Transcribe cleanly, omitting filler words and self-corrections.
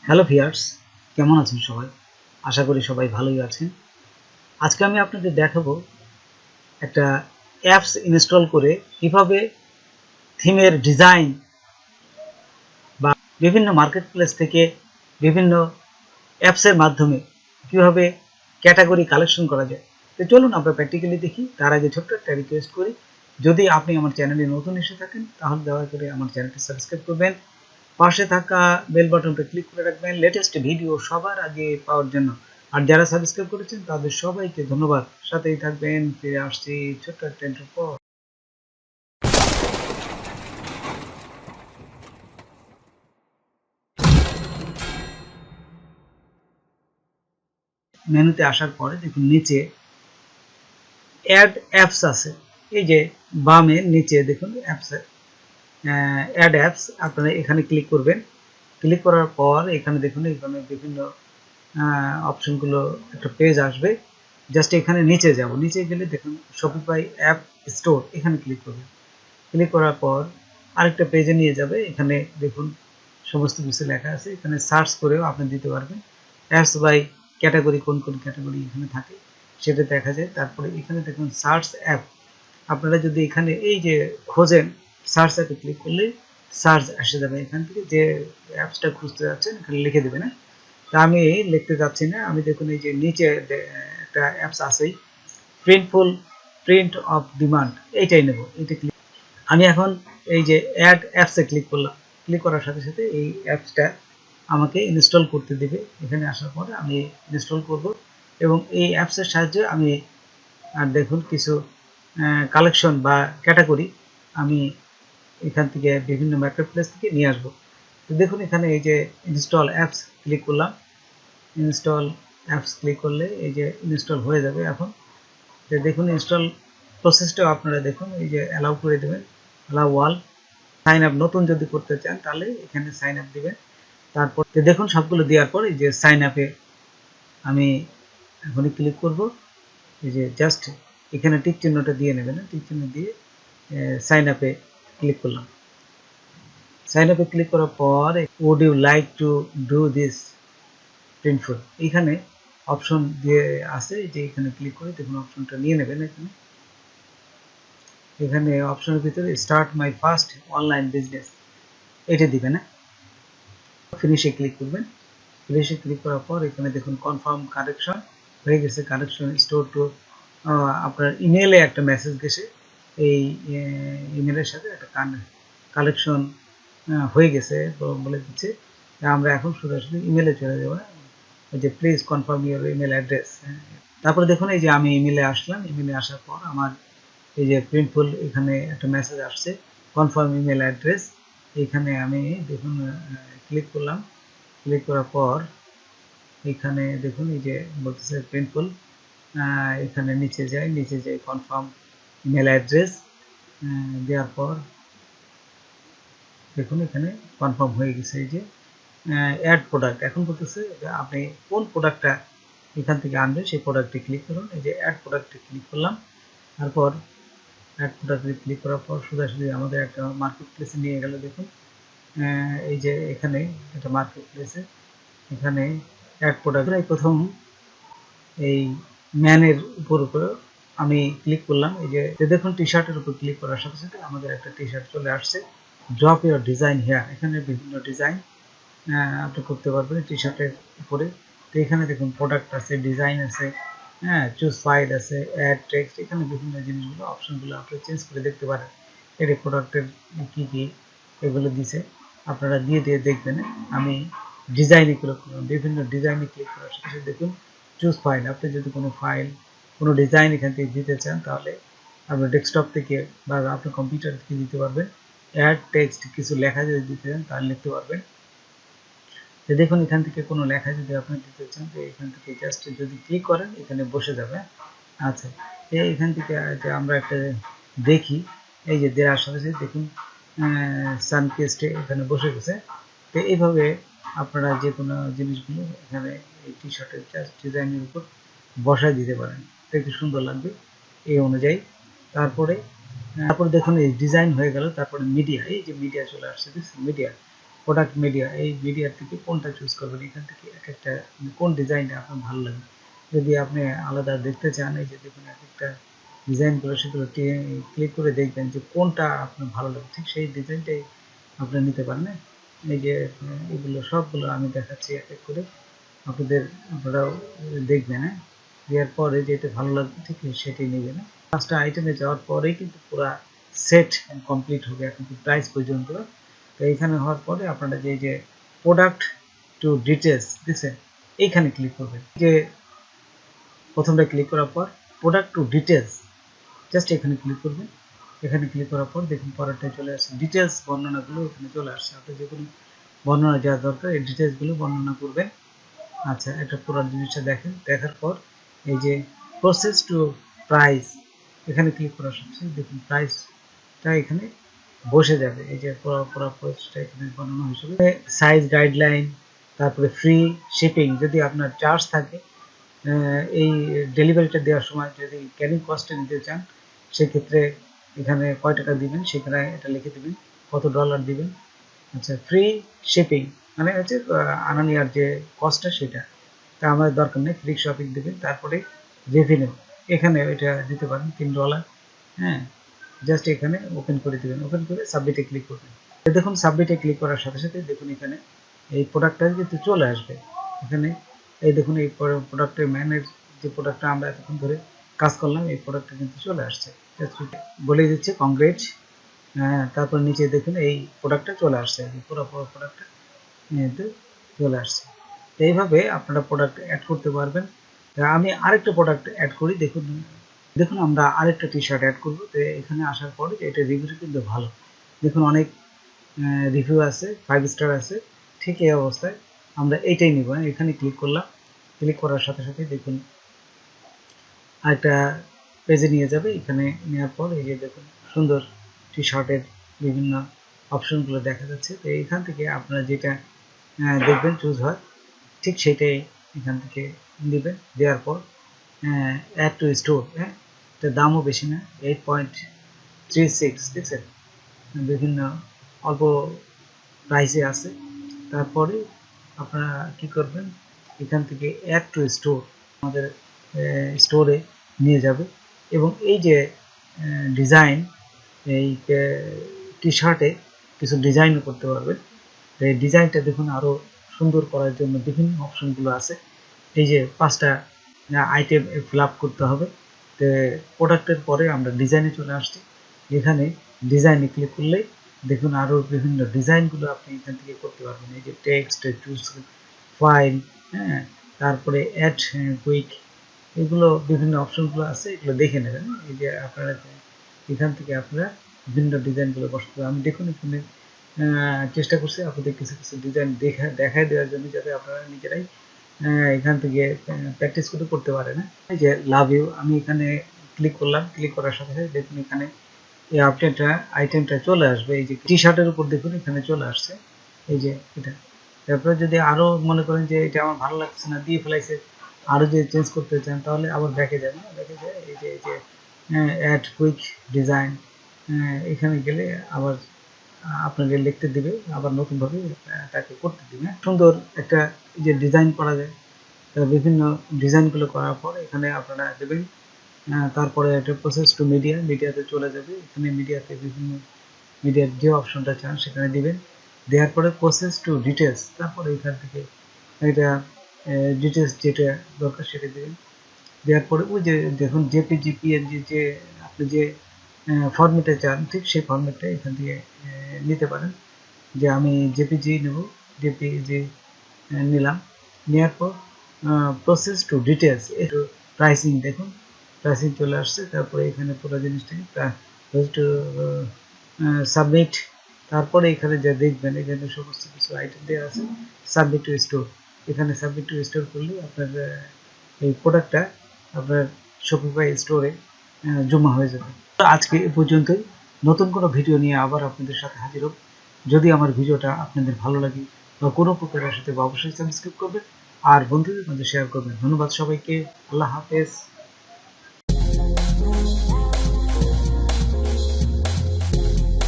Hello viewers, কেমন আছেন সবাই? আশা করি সবাই ভালোই আছেন। আজকে আমি আপনাদের দেখাবো একটা অ্যাপস ইনস্টল করে কিভাবে থিমের ডিজাইন বা বিভিন্ন মার্কেটপ্লেস থেকে বিভিন্ন অ্যাপসের মাধ্যমে কিভাবে ক্যাটাগরি কালেকশন করা যায়। তো চলুন আমরা প্র্যাকটিক্যালি দেখি। তার আগে ছোট্ট একটা রিকোয়েস্ট করি, যদি আপনি আমার চ্যানেলে নতুন এসে থাকেন তাহলে দয়া করে আমার চ্যানেলটি সাবস্ক্রাইব করবেন, পাশে থাকা বেল বাটনটা ক্লিক করে রাখবেন লেটেস্ট ভিডিও সবার আগে পাওয়ার জন্য। আর যারা সাবস্ক্রাইব করেছেন তাদের সবাইকে ধন্যবাদ। সাথেই থাকবেন। ফিরে আসছি ছোট্ট একটা ইন্ট্রোর পর। মেনুতে আসার পরে দেখুন নিচে অ্যাড অ্যাপস আছে। এই যে বামে নিচে দেখুন অ্যাপস, অ্যাড অ্যাপস, আপনারা এখানে ক্লিক করবেন। ক্লিক করার পর এখানে দেখুন এখানে বিভিন্ন অপশনগুলো একটা পেজ আসবে। জাস্ট এখানে নিচে যাব, নিচে গেলে দেখুন শপিফাই অ্যাপ স্টোর, এখানে ক্লিক করবেন। ক্লিক করার পর আরেকটা পেজে নিয়ে যাবে। এখানে দেখুন সমস্ত কিছু লেখা আছে। এখানে সার্চ করেও আপনি দিতে পারবেন অ্যাপস বাই ক্যাটাগরি, কোন কোন ক্যাটাগরি এখানে থাকে সেটা দেখা যায়। তারপরে এখানে দেখুন সার্চ অ্যাপ, আপনারা যদি এখানে এই যে খোঁজেন সার্চ অ্যাপে ক্লিক করলেই সার্চ এসে যাবে। এখান থেকে যে অ্যাপসটা খুঁজতে যাচ্ছেন এখানে লিখে দেবেন। তা আমি লিখতে যাচ্ছি না, আমি দেখুন এই যে নিচে একটা অ্যাপস আছেই, প্রিন্টফুল প্রিন্ট অফ ডিমান্ড, এইটাই নেব। এটা ক্লিক, আমি এখন এই যে অ্যাড অ্যাপসে ক্লিক করলাম। ক্লিক করার সাথে সাথে এই অ্যাপসটা আমাকে ইনস্টল করতে দেবে। এখানে আসার পরে আমি ইনস্টল করব এবং এই অ্যাপসের সাহায্যে আমি আর দেখুন কিছু কালেকশন বা ক্যাটাগরি আমি এখান থেকে বিভিন্ন মার্কেট প্লেস থেকে নিয়ে আসবো। তো দেখুন এখানে এই যে ইনস্টল অ্যাপস ক্লিক করলাম। ইনস্টল অ্যাপস ক্লিক করলে এই যে ইনস্টল হয়ে যাবে। এখন দেখুন ইনস্টল প্রসেসটাও আপনারা দেখুন, এই যে অ্যালাউ করে দেবেন, অ্যালাউ ওয়াল। সাইন আপ নতুন যদি করতে চান তাহলে এখানে সাইন আপ দিবেন। তারপর দেখুন সবগুলো দেওয়ার পর এই যে সাইন আপে আমি এখনই ক্লিক করব। এই যে জাস্ট এখানে টিক চিহ্নটা দিয়ে নেবেন, টিক চিহ্ন দিয়ে সাইন আপে ক্লিক করলাম। সাইন আপে ক্লিক করার পর would you like to do this প্রিন্টফুল, এখানে অপশন দিয়ে আছে যে এখানে ক্লিক করে দেখুন অপশনটা নিয়ে নেবেন। এখানে অপশনের ভিতরে start my first online business, এটা দিবেন। ফিনিশে ক্লিক করবেন। ফিনিশে ক্লিক করার পর এখানে দেখুন কনফার্ম কারেকশন হয়ে গেছে। কারেকশন স্টোর টু, আপনার ইমেলে একটা মেসেজ গেছে, এই ইমেলের সাথে একটা কালেকশন হয়ে গেছে বলে দিচ্ছে। আমরা এখন সোজাসুজি ইমেলে চলে যাবো, ওই যে please confirm your email address. তারপরে দেখুন এই যে আমি ইমেলে আসলাম। ইমেলে আসার পর আমার এই যে প্রিন্টফুল এখানে একটা মেসেজ আসছে, কনফার্ম ইমেল অ্যাড্রেস। এখানে আমি দেখুন ক্লিক করলাম। ক্লিক করার পর এখানে দেখুন এই যে বলতেছে প্রিন্টফুল, এখানে নিচে যাই কনফার্ম ইমেল অ্যাড্রেস দেওয়ার পর দেখুন এখানে কনফার্ম হয়ে গেছে। এই যে অ্যাড প্রোডাক্ট, এখন বলতেছে আপনি কোন প্রোডাক্টটা এখান থেকে আনবেন সেই প্রোডাক্টে ক্লিক করুন। এই যে অ্যাড প্রোডাক্টে ক্লিক করলাম। তারপর অ্যাড প্রোডাক্টে ক্লিক করার পর সোজাসুজি আমাদের একটা মার্কেট প্লেসে নিয়ে গেল। দেখুন এই যে এখানে একটা মার্কেট প্লেসে এখানে অ্যাড প্রোডাক্ট প্রথম এই ম্যানের উপর আমি ক্লিক করলাম। এই যে দেখুন টি শার্টের উপর ক্লিক করার সাথে সাথে আমাদের একটা টি শার্ট চলে আসছে। ড্রপ ইউর ডিজাইন হেয়ার, এখানে বিভিন্ন ডিজাইন আপনি করতে পারবেন টি শার্টের উপরে। তো এখানে দেখুন প্রোডাক্ট আছে, ডিজাইন আছে, চুজ ফাইল আছে, অ্যাড টেক্সট, এখানে বিভিন্ন জিনিসগুলো অপশনগুলো আপনি চেঞ্জ করে দেখতে পারেন। এর প্রোডাক্টের কী কী এগুলো দিছে, আপনারা দিয়ে দেখবেন। আমি ডিজাইনে ক্লিক করলাম। বিভিন্ন ডিজাইনে ক্লিক করার সাথে সাথে দেখুন চুজ ফাইল, আপনি যদি কোনো ফাইল কোনো ডিজাইন এখান থেকে দিতে চান তাহলে আপনার ডেস্কটপ থেকে বা আপনার কম্পিউটার থেকে দিতে পারবেন। অ্যাড টেক্সট, কিছু লেখা যদি দিতে চান তাহলে লিখতে পারবেন। তো দেখুন এখান থেকে কোনো লেখা যদি আপনি দিতে চান তো এখান থেকে জাস্ট যদি ক্লিক করেন এখানে বসে যাবে। আচ্ছা, এখান থেকে যে আমরা একটা দেখি, এই যে দেওয়ার সাথে সাথে দেখুন সানকেস্টে এখানে বসে গেছে। তো এইভাবে আপনারা যে কোনো জিনিসগুলো এখানে এই টি শার্টের জাস্ট ডিজাইনের উপর বসায় দিতে পারেন, দেখতে সুন্দর লাগবে এই অনুযায়ী। তারপরে দেখুন এই ডিজাইন হয়ে গেল। তারপরে মিডিয়া, এই যে মিডিয়া চলে আসছে, মিডিয়া প্রোডাক্ট মিডিয়া, এই মিডিয়ার থেকে কোনটা চুজ করবেন, এখান থেকে এক একটা কোন ডিজাইনটা আপনার ভালো লাগে। যদি আপনি আলাদা দেখতে চান, এই যে দেখুন এক একটা ডিজাইনগুলো, সেগুলো ক্লিক করে দেখবেন যে কোনটা আপনার ভালো লাগে, ঠিক সেই ডিজাইনটাই আপনি নিতে পারেন। এই যে এগুলো সবগুলো আমি দেখাচ্ছি এক এক করে, আপনারাও দেখবেন। দেওয়ার পরে যেটা ভালো লাগবে ঠিক সেটাই নেবেন। পাঁচটা আইটেমে যাওয়ার পরেই কিন্তু পুরো সেট কমপ্লিট হবে এখন প্রাইস পর্যন্ত। তো এইখানে হওয়ার পরে আপনারা যে প্রোডাক্ট টু ডিটেলস দেখছেন, এইখানে ক্লিক করবেন। যে প্রথমটা ক্লিক করার পর প্রোডাক্ট টু ডিটেলস, জাস্ট এখানে ক্লিক করবেন। এখানে ক্লিক করার পর দেখুন পরেরটায় চলে আসছে, ডিটেলস বর্ণনাগুলো এখানে চলে আসছে। আপনি যে কোনো বর্ণনা দেওয়া দরকার, এই ডিটেলসগুলো বর্ণনা করবেন। আচ্ছা, এটা পুরো জিনিসটা দেখেন। দেখার পর এই যে প্রসেস টু প্রাইস, এখানে ক্লিক করার সাথে দেখুন প্রাইসটা এখানে বসে যাবে। এই যে পুরো প্রসেসটা এখানে বর্ণনা হিসেবে সাইজ গাইডলাইন, তারপরে ফ্রি শিপিং যদি আপনার চার্জ থাকে, এই ডেলিভারিটা দেওয়ার সময় যদি ক্যারিং কস্টে নিতে চান, সেক্ষেত্রে এখানে কয় টাকা দিবেন সেখানে এটা লিখে দিবেন, কত ডলার দিবেন। আচ্ছা, ফ্রি শিপিং মানে হচ্ছে আনা নেওয়ার যে কস্টটা সেটা, তা আমাদের দরকার নেই, ফ্রি শপিং দেবেন। তারপরে রেভিনিউ এখানে এটা দিতে পারেন $3। হ্যাঁ, জাস্ট এখানে ওপেন করে দেবেন, ওপেন করে সাবমিটে ক্লিক করবেন। দেখুন সাবমিটে ক্লিক করার সাথে সাথে দেখুন এখানে এই প্রোডাক্টটা কিন্তু চলে আসবে। এখানে এই দেখুন এই প্রোডাক্টের ম্যানের যে প্রোডাক্টটা আমরা এতক্ষণ ধরে কাজ করলাম, এই প্রোডাক্টটা কিন্তু চলে আসছে। বলে দিচ্ছে কংগ্রেচ। তারপর নিচে দেখুন এই প্রোডাক্টটা চলে আসছে, পুরো প্রোডাক্টটা কিন্তু চলে আসছে। তো এইভাবে আপনারা প্রোডাক্ট অ্যাড করতে পারবেন। আমি আরেকটা প্রোডাক্ট অ্যাড করি, দেখুন আমরা আরেকটা টি শার্ট অ্যাড করবো। তো এখানে আসার পরে এটা রিভিউ কিন্তু ভালো, দেখুন অনেক রিভিউ আছে, 5 স্টার আছে। ঠিক এই অবস্থায় আমরা এইটাই নিব। এখানে ক্লিক করলাম, ক্লিক করার সাথে সাথে দেখুন আরেকটা পেজে নিয়ে যাবে। এখানে নেওয়ার পর এই যে দেখুন সুন্দর টি শার্টের বিভিন্ন অপশনগুলো দেখা যাচ্ছে। তো এইখান থেকে আপনারা যেটা দেখবেন চুজ হয়, ঠিক সেটাই এখান থেকে নেবেন। দেওয়ার পর অ্যাড টু স্টোর, এটার দামও বেশি না, 8.36, দেখছেন বিভিন্ন অল্প প্রাইসে আছে। তারপরে আপনারা কি করবেন, এখান থেকে অ্যাড টু স্টোর আমাদের স্টোরে নিয়ে যাবে। এবং এই যে ডিজাইন, এই টি শার্টে কিছু ডিজাইনও করতে পারবেন। এই ডিজাইনটা দেখুন আরও সুন্দর করার জন্য বিভিন্ন অপশনগুলো আছে। এই যে 5টা আইটেম ফিল আপ করতে হবে। তো প্রোডাক্টের পরে আমরা ডিজাইনে চলে আসছি। এখানে ডিজাইনে ক্লিক করলেই দেখুন আরও বিভিন্ন ডিজাইনগুলো আপনি এখান থেকে করতে পারবেন। এই যে টেক্সট, চুজ ফাইল, হ্যাঁ, তারপরে অ্যাড কুইক, এগুলো বিভিন্ন অপশনগুলো আছে, এগুলো দেখে নেবেন। এই যে আপনারা এখান থেকে আপনারা বিভিন্ন ডিজাইনগুলো বসাতে পারেন। আমি দেখুন এখানে চেষ্টা করছি আপনাদের কিছু কিছু ডিজাইন দেখায় দেওয়ার জন্য, যাতে আপনারা নিজেরাই এখান থেকে প্র্যাকটিস করতে পারেন। এই যে লাভ ইউ, আমি এখানে ক্লিক করলাম, ক্লিক করার সাথে সাথে দেখুন এখানে এই আইটেমটা চলে আসবে। এই যে টি শার্টের উপর দেখুন এখানে চলে আসছে, এই যে এটা। তারপরে যদি আরও মনে করেন যে এটা আমার ভালো লাগছে না, দিয়ে ফেলাইছে, আরও যদি চেঞ্জ করতে চান তাহলে আবার ব্যাকে যাবেন। ব্যাকে যায় এই যে অ্যাড কুইক ডিজাইন, এখানে গেলে আবার আপনাকে লিখতে দিবে, আবার নতুনভাবে তাকে করতে দিবে। সুন্দর একটা যে ডিজাইন করা যায়, বিভিন্ন ডিজাইনগুলো করার পর এখানে আপনারা দেবেন। তারপরে একটা প্রসেস টু মিডিয়াতে চলে যাবে। এখানে মিডিয়াতে বিভিন্ন মিডিয়ার যে অপশনটা চান সেখানে দিবেন। দেওয়ার পরে প্রসেস টু ডিটেলস, তারপরে এখান থেকে এটা ডিটেলস যেটা দরকার সেটা দেবেন। দেওয়ার পরে ওই যে দেখুন জেপিজি পিএনজি যে আপনি যে ফরম্যাটে চান, ঠিক সেই ফরম্যাটটা এখান থেকে নিতে পারেন। যে আমি জেপিজি নেব, জেপিজি নিলাম। নেওয়ার পর প্রসেস টু ডিটেলস, একটু প্রাইসিং দেখুন, প্রাইসিং চলে আসছে। তারপরে এখানে পুরো জিনিসটাকে টু সাবমিট। তারপরে এখানে যা দেখবেন এখানে সমস্ত কিছু আইটেম দেওয়া আছে। সাবমিট টু স্টোর, এখানে সাবমিট টু স্টোর করলে আপনার এই প্রোডাক্টটা আপনার শপিফাই স্টোরে জমা হয়ে যাবে। আজকে এ পর্যন্তই। নতুন কোনো ভিডিও নিয়ে আবার আপনাদের সাথে হাজির হব। যদি আমার ভিডিওটা আপনাদের ভালো লাগে বা কোনো প্রকারের সাথে অবশ্যই সাবস্ক্রাইব করবেন আর বন্ধুদের মধ্যে শেয়ার করবেন। ধন্যবাদ সবাইকে। আল্লাহ হাফেজ।